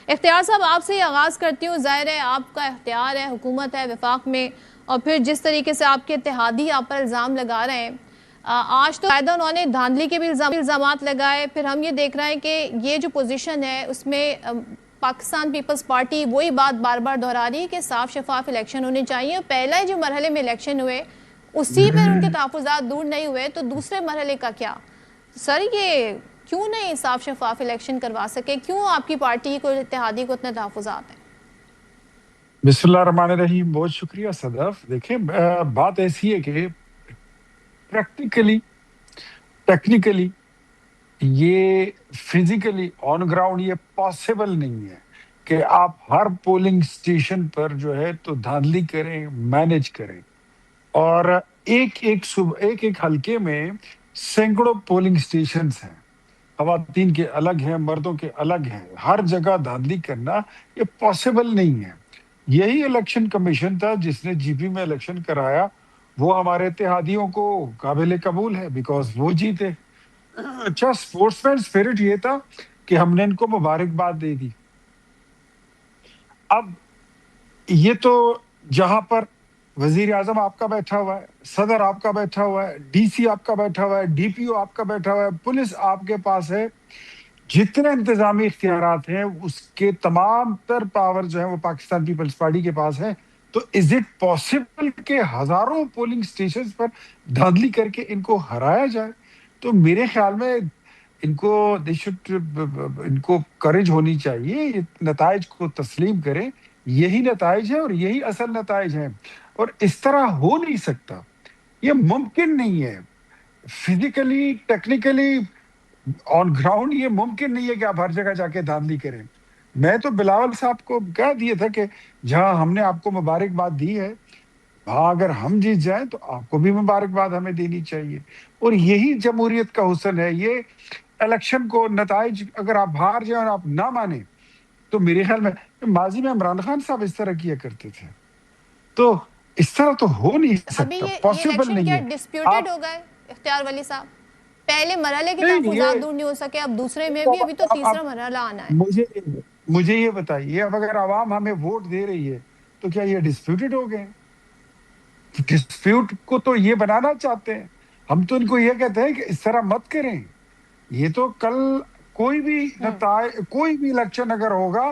اختیار صاحب آپ سے ہی آغاز کرتی ہوں. ظاہر ہے آپ کا اختیار ہے, حکومت ہے وفاق میں, اور پھر جس طریقے سے آپ کے اتحادی آپ پر الزام لگا رہے ہیں, آج تو قاعدہ انہوں نے دھاندلی کے بھی الزامات لگائے. پھر ہم یہ دیکھ رہے ہیں کہ یہ جو پوزیشن ہے اس میں پاکستان پیپلز پارٹی وہی بات بار بار دہرا رہی ہے کہ صاف شفاف الیکشن ہونے چاہیے. پہلے جو مرحلے میں الیکشن ہوئے اسی پر ان کے تحفظات دور نہیں ہوئے, تو دوسرے مرحلے کا کیا؟ سر یہ کیوں نہیں صاف شفاف الیکشن کروا سکے؟ کیوں آپ کی پارٹی کو, اتحادی کو اتنے تحفظات ہیں؟ بسم اللہ الرحمن الرحیم. بہت شکریہ صدف. دیکھیں بات ایسی ہے کہ ٹیکنیکلی یہ فزیکلی آن گراؤنڈ یہ پاسبل نہیں ہے کہ آپ ہر پولنگ سٹیشن پر جو ہے تو دھاندلی کریں, مینج کریں. اور ایک حلقے میں سینکڑوں پولنگ سٹیشنز ہیں, خواتین کے الگ ہیں, مردوں کے الگ ہیں. ہر جگہ دھاندلی کرنا یہ پاسبل نہیں ہے. یہی الیکشن کمیشن تھا جس نے جی پی میں الیکشن کرایا, وہ ہمارے اتحادیوں کو قابل قبول ہے بیکاز وہ جیتے. اچھا, اسپورٹس مین اسپرٹ یہ تھا کہ ہم نے ان کو مبارکباد دے دی. اب یہ تو جہاں پر وزیر اعظم آپ کا بیٹھا ہوا ہے, صدر آپ کا بیٹھا ہوا ہے, ڈی سی آپ کا بیٹھا ہوا ہے, ڈی پی او آپ کا بیٹھا ہوا ہے, پولیس آپ کے پاس ہے, جتنے انتظامی اختیارات ہیں اس کے تمام تر پاور جو ہیں وہ پاکستان پیپلز پارٹی کے پاس ہے. تو از اٹ پاسبل کہ ہزاروں پولنگ سٹیشنز پر دھاندلی کر کے ان کو ہرایا جائے؟ تو میرے خیال میں ان کو کریج ہونی چاہیے, نتائج کو تسلیم کریں. یہی نتائج ہے اور یہی اصل نتائج ہیں, اور اس طرح ہو نہیں سکتا, یہ ممکن نہیں ہے. فزیکلی ٹیکنیکلی آن گراؤنڈ یہ ممکن نہیں ہے کہ آپ ہر جگہ جا کے دھاندلی کریں. میں تو بلاول صاحب کو کہہ دیا تھا کہ جہاں ہم نے آپ کو مبارکباد دی ہے وہاں اگر ہم جیت جائیں تو آپ کو بھی مبارکباد ہمیں دینی چاہیے. اور یہی جمہوریت کا حسن ہے. یہ الیکشن کو نتائج اگر آپ ہار جائیں اور آپ نہ مانیں تو میرے خیال میں ماضی میں عمران خان صاحب اس طرح کیا کرتے تھے, تو اس طرح تو ہو نہیں ابھی سکتا, یہ پاسبل الیکشن نہیں کیا ہے. ڈسپیوٹڈ آپ ہو گئے اختیار ولی صاحب؟ پہلے مرحلے کے نہیں تحفظات دور نہیں ہو سکے, اب دوسرے میں بھی, ابھی تو اب تیسرا مرحلہ آنا ہے. مجھے یہ بتائیے, اب اگر عوام ہمیں ووٹ دے رہی ہے تو کیا یہ ڈسپیوٹڈ ہو گئے؟ ڈسپیوٹ کو تو یہ بنانا چاہتے ہیں. ہم تو ان کو یہ کہتے ہیں کہ اس طرح مت کریں. یہ تو کل کوئی بھی الیکشن اگر ہوگا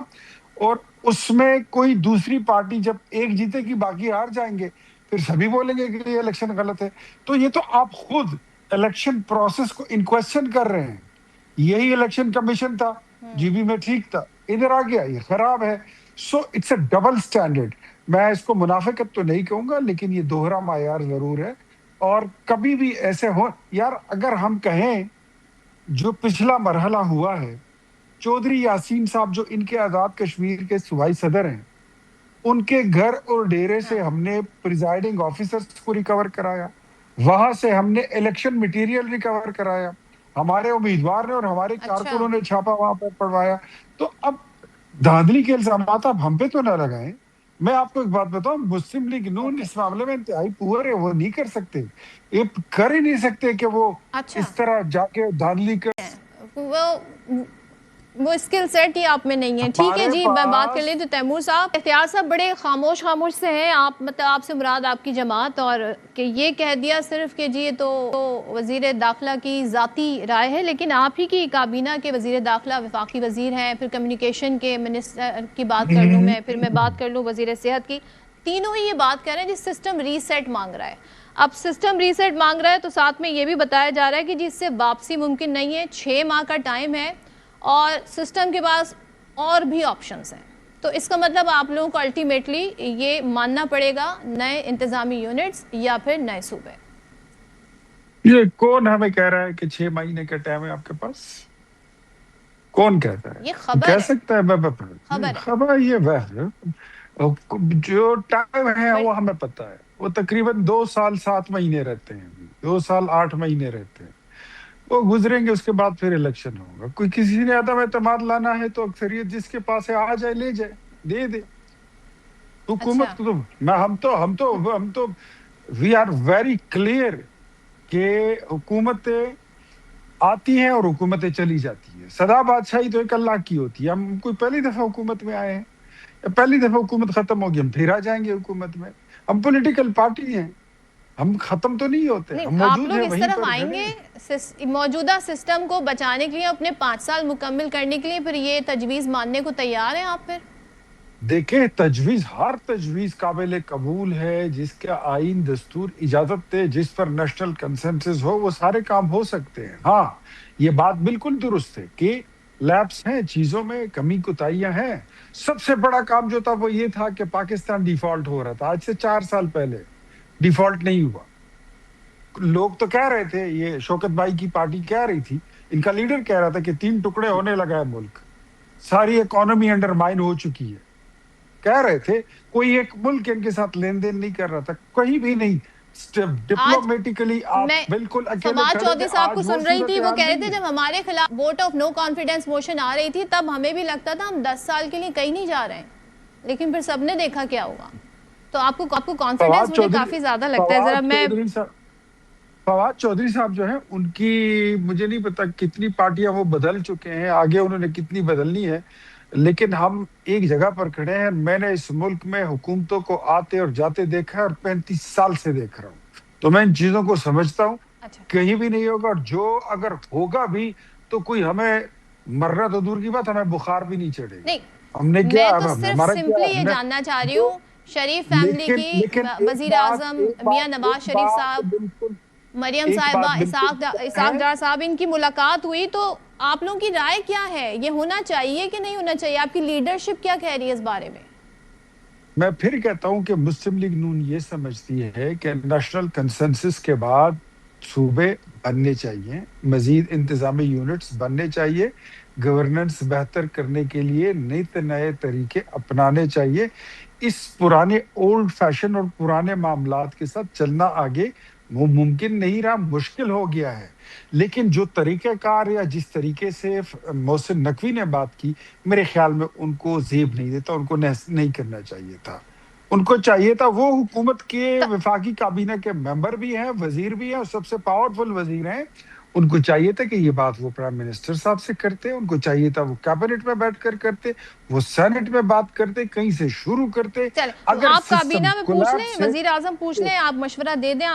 اور اس میں کوئی دوسری پارٹی جب ایک جیتے گی باقی ہار جائیں گے, پھر سبھی بولیں گے کہ یہ الیکشن غلط ہے. تو یہ تو آپ خود الیکشن پروسیس کو ان کوسچن کر رہے ہیں. یہی الیکشن کمیشن تھا, جی بی میں ٹھیک تھا, ادھر آ گیا یہ خراب ہے. So it's a double standard. میں اس کو منافقت تو نہیں کہوں گا لیکن یہ دوہرا معیار ضرور ہے. اور کبھی بھی ایسے ہو یار, اگر ہم کہیں جو پچھلا مرحلہ ہوا ہے, چودھری یاسین صاحب جو ان کے آزاد کشمیر کے صوبائی صدر ہیں, ان کے گھر اور ڈیرے سے ہم نے پریزائڈنگ آفیسرز کو ریکور کرایا, وہاں سے ہم نے الیکشن میٹیریل ریکور کرایا, ہمارے امیدوار نے اور ہمارے کارکنوں نے چھاپا وہاں پر پڑوایا. تو اب دھاندلی کے الزامات آپ ہم پہ تو نہ لگائیں. میں آپ کو ایک بات بتاؤں, مسلم لیگ نون اس معاملے میں انتہائی پور ہے. وہ نہیں کر سکتے, یہ کر ہی نہیں سکتے کہ وہ اس طرح جا کے دھاندلی کر. وہ اسکل سیٹ ہی آپ میں نہیں ہے. ٹھیک ہے جی, میں بات کر لیں تو تیمور صاحب, اختیار صاحب بڑے خاموش سے ہیں آپ, مطلب آپ سے مراد آپ کی جماعت, اور کہ یہ کہہ دیا صرف کہ جی یہ تو وزیر داخلہ کی ذاتی رائے ہے, لیکن آپ ہی کی کابینہ کے وزیر داخلہ وفاقی وزیر ہیں, پھر کمیونیکیشن کے منسٹر کی بات کر لوں میں, پھر میں بات کر لوں وزیر صحت کی, تینوں ہی یہ بات کر رہے ہیں جس سسٹم ریسیٹ مانگ رہا ہے. اب سسٹم ریسیٹ مانگ رہا ہے تو ساتھ میں یہ بھی بتایا جا رہا ہے کہ جس سے واپسی ممکن نہیں ہے, 6 ماہ کا ٹائم ہے, اور سسٹم کے پاس اور بھی آپشنز ہیں. تو اس کا مطلب آپ لوگوں کو الٹیمیٹلی یہ ماننا پڑے گا نئے انتظامی یونٹس یا پھر نئے صوبے. یہ کون ہمیں کہہ رہا ہے کہ 6 مہینے کا ٹائم ہے آپ کے پاس؟ کون کہتا ہے؟ یہ خبر کہہ ہے, سکتا ہے خبر. یہ جو ٹائم ہے وہ ہمیں پتا ہے, وہ تقریباً 2 سال 7 مہینے رہتے ہیں, 2 سال 8 مہینے رہتے ہیں. وہ گزریں گے, اس کے بعد پھر الیکشن ہوگا. کوئی کسی نے عدم اعتماد لانا ہے تو اکثریت جس کے پاس ہے آ جائے, لے جائے, دے دے. حکومت کو ہم تو وی آر ویری کلیئر کہ حکومت آتی ہیں اور حکومتیں چلی جاتی ہیں. سدا بادشاہی تو ایک اللہ کی ہوتی ہے. ہم کوئی پہلی دفعہ حکومت میں آئے ہیں, پہلی دفعہ حکومت ختم ہوگی ہم پھر آ جائیں گے حکومت میں. ہم پولیٹیکل پارٹی ہیں, ہم ختم تو نہیں ہوتے, نہیں ہم آپ موجود لوگ ہیں اس وہیں طرف پر آئیں کھڑے گے ہیں. موجودہ سسٹم کو بچانے کے لیے, اپنے 5 سال مکمل کرنے کے لیے, پھر یہ تجویز ماننے کو تیار ہیں آپ؟ پھر دیکھیں تجویز, ہر تجویز قابل قبول ہے, جس کا آئین دستور اجازت دے, جس پر نیشنل کنسنسس ہو, وہ سارے کام ہو سکتے ہیں. ہاں یہ بات بالکل درست ہے کہ لیپس ہیں, چیزوں میں کمی کوتاہیاں ہیں. سب سے بڑا کام جو تھا وہ یہ تھا کہ پاکستان ڈیفالٹ ہو رہا تھا. آج سے 4 سال پہلے ڈیفالٹ نہیں ہوا. لوگ تو کہہ رہے تھے, یہ شوکت بھائی کی پارٹی کہہ رہی تھی, ان کا لیڈر کہہ رہا تھا کہ 3 ٹکڑے ہونے لگا ہے ملک, ساری اکانومی انڈرمائن ہو چکی ہے. کہہ رہے تھے کوئی ایک ملک ان کے ساتھ لین دین نہیں کر رہا تھا, کہیں بھی نہیں. آج ڈپلومیٹکلی آپ میں بالکل اکیلے فواد کھڑے تھے. چودھری صاحب کو آج وہ سن رہی تھی, وہ صورتحال کہہ رہے تھے نہیں ہے. جب ہمارے خلاف vote of no confidence motion آ رہی تھی تب ہمیں بھی لگتا تھا ہم 10 سال کے لیے کہیں نہیں جا رہے ہیں, لیکن پھر سب نے دیکھا کیا ہوا. تو آپ کو کانفیڈنس فواد مجھے چودھری کافی زیادہ لگتا ہے. ذرا فواد میں چودھری صاحب فواد چودھری صاحب جو ہیں, ان کی مجھے نہیں پتا کتنی پارٹیاں وہ بدل چکے ہیں, آگے انہوں نے کتنی بدلنی ہے, لیکن ہم ایک جگہ پر کھڑے ہیں. میں نے اس ملک میں حکومتوں کو آتے اور جاتے دیکھا ہے, اور 35 سال سے دیکھ رہا ہوں, تو میں ان چیزوں کو سمجھتا ہوں. اچھا کہیں بھی نہیں ہوگا, اور جو اگر ہوگا بھی تو کوئی ہمیں مرنا تو دور کی بات, ہمیں بخار بھی نہیں چڑھے گا. نہیں, ہم نے میں کیا, تو صرف ہمارا کیا سمپلی ہم یہ نے جاننا چاہ رہی جو ہوں, شریف فیملی لیکن کی لیکن وزیر اعظم میاں نواز شریف صاحب, بالکل مریم ایک صاحبہ, بات بالکل اسحاق ڈار صاحب, ان کی ملاقات ہوئی, تو آپ لوگوں کی رائے کیا ہے؟ یہ ہونا چاہیے کہ نہیں ہونا چاہیے؟ آپ کی لیڈرشپ کیا کہہ رہی ہے اس بارے میں؟ میں پھر کہتا ہوں کہ مسلم لیگ نون یہ سمجھتی ہے کہ نیشنل کنسنسس کے بعد صوبے بننے چاہیے, مزید انتظامی یونٹس بننے چاہیے, گورننس بہتر کرنے کے لیے نئے طریقے اپنانے چاہیے. اس پرانے اولڈ فیشن اور پرانے معاملات کے ساتھ چلنا آگے وہ ممکن نہیں رہا, مشکل ہو گیا ہے. لیکن جو طریقہ کار یا جس طریقے سے محسن نقوی نے بات کی, میرے خیال میں ان کو زیب نہیں دیتا, ان کو نہیں کرنا چاہیے تھا. ان کو چاہیے تھا, وہ حکومت کے وفاقی کابینہ کے ممبر بھی ہیں, وزیر بھی ہیں, اور سب سے پاورفل وزیر ہیں. ان کو چاہیے تھا کہ یہ بات وہ پرائم منسٹر صاحب سے کرتے, ان کو چاہیے تھا وہ کیبنٹ میں بیٹھ کر کرتے, وہ سینٹ میں بات کرتے, کہیں سے شروع کرتے. چلیں اگر آپ سسٹم کابینہ میں پوچھ لیں, کولیپس ہے وزیر اعظم پوچھ تو لیں, آپ مشورہ دے دیں.